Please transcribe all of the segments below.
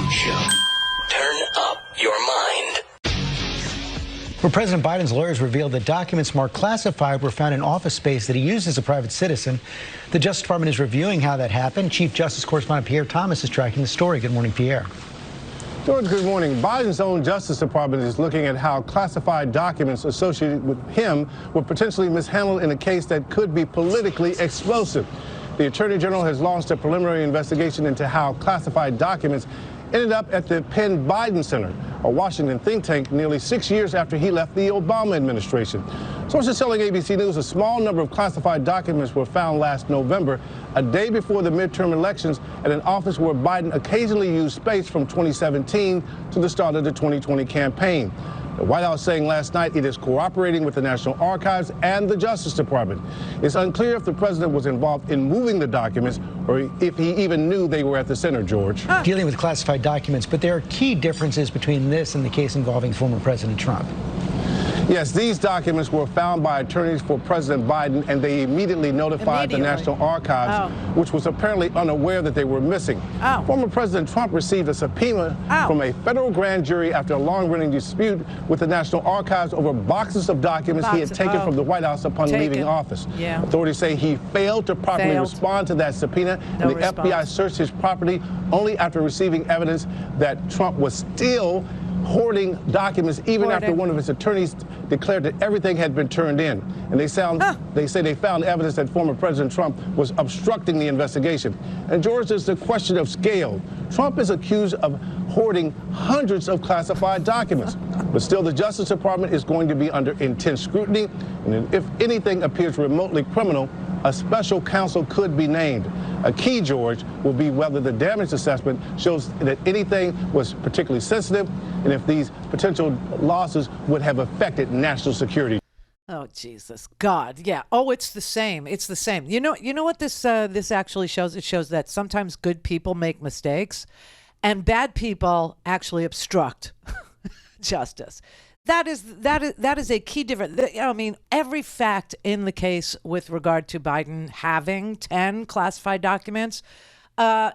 Rhodes Show. Turn up your mind. Where President Biden's lawyers revealed that documents marked classified were found in office space that he used as a private citizen. The Justice Department is reviewing how that happened. Chief Justice Correspondent Pierre Thomas is tracking the story. Good morning, Pierre. George, good morning. Biden's own Justice Department is looking at how classified documents associated with him were potentially mishandled in a case that could be politically explosive. The Attorney General has launched a preliminary investigation into how classified documents ended up at the Penn Biden Center, a Washington think tank, nearly 6 years after he left the Obama administration. Sources telling ABC News a small number of classified documents were found last November, a day before the midterm elections, at an office where Biden occasionally used space from 2017 to the start of the 2020 campaign. The White House saying last night it is cooperating with the National Archives and the Justice Department. It's unclear if the president was involved in moving the documents or if he even knew they were at the center, George. Dealing with classified documents, but there are key differences between this and the case involving former President Trump. Yes, these documents were found by attorneys for President Biden, and they immediately notified the National Archives, which was apparently unaware that they were missing. Former President Trump received a subpoena from a federal grand jury after a long-running dispute with the National Archives over boxes of documents he had taken from the White House upon leaving office. Authorities say he failed to properly respond to that subpoena, and the FBI searched his property only after receiving evidence that Trump was still hoarding documents even after one of his attorneys declared that everything had been turned in. And they say they found evidence that former President Trump was obstructing the investigation. And George, there's the question of scale. Trump is accused of hoarding hundreds of classified documents. But still, the Justice Department is going to be under intense scrutiny. And if anything appears remotely criminal, a special counsel could be named. A key, George, will be whether the damage assessment shows that anything was particularly sensitive and if these potential losses would have affected national security. Oh, Jesus. God. Yeah. Oh, it's the same. It's the same. You know what this actually shows? It shows that sometimes good people make mistakes and bad people actually obstruct justice. That is a key difference. I mean, every fact in the case with regard to Biden having 10 classified documents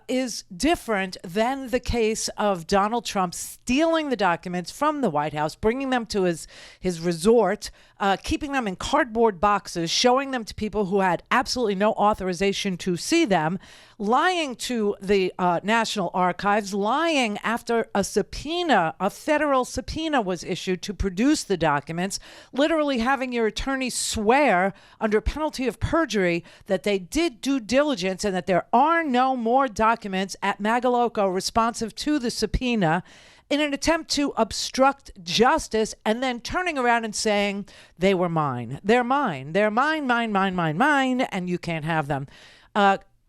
is different than the case of Donald Trump stealing the documents from the White House, bringing them to his resort, keeping them in cardboard boxes, showing them to people who had absolutely no authorization to see them, lying to the National Archives, lying after a subpoena, a federal subpoena was issued to produce the documents, literally having your attorney swear under penalty of perjury that they did due diligence and that there are no more documents at Mar-a-Lago responsive to the subpoena, in an attempt to obstruct justice, and then turning around and saying they were mine. They're mine. They're mine, mine, and you can't have them.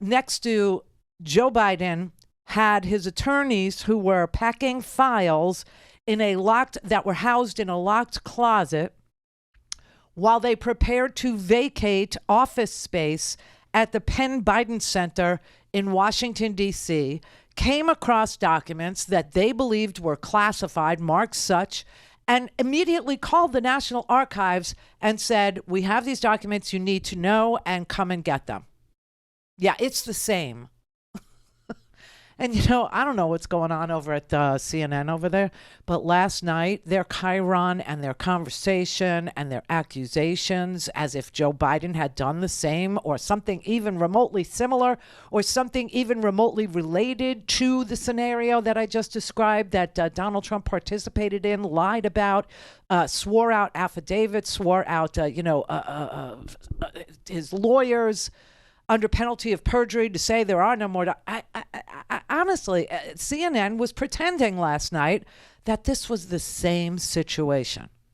Next to Joe Biden had his attorneys who were packing files that were housed in a locked closet while they prepared to vacate office space at the Penn Biden Center in Washington, D.C., came across documents that they believed were classified, marked such, and immediately called the National Archives and said, we have these documents you need to know and come and get them. Yeah, it's the same. And, I don't know what's going on over at CNN over there, but last night, their chyron and their conversation and their accusations as if Joe Biden had done the same or something even remotely similar or something even remotely related to the scenario that I just described that Donald Trump participated in, lied about, swore out affidavits, swore out, his lawyers, under penalty of perjury to say there are no more. Honestly, CNN was pretending last night that this was the same situation.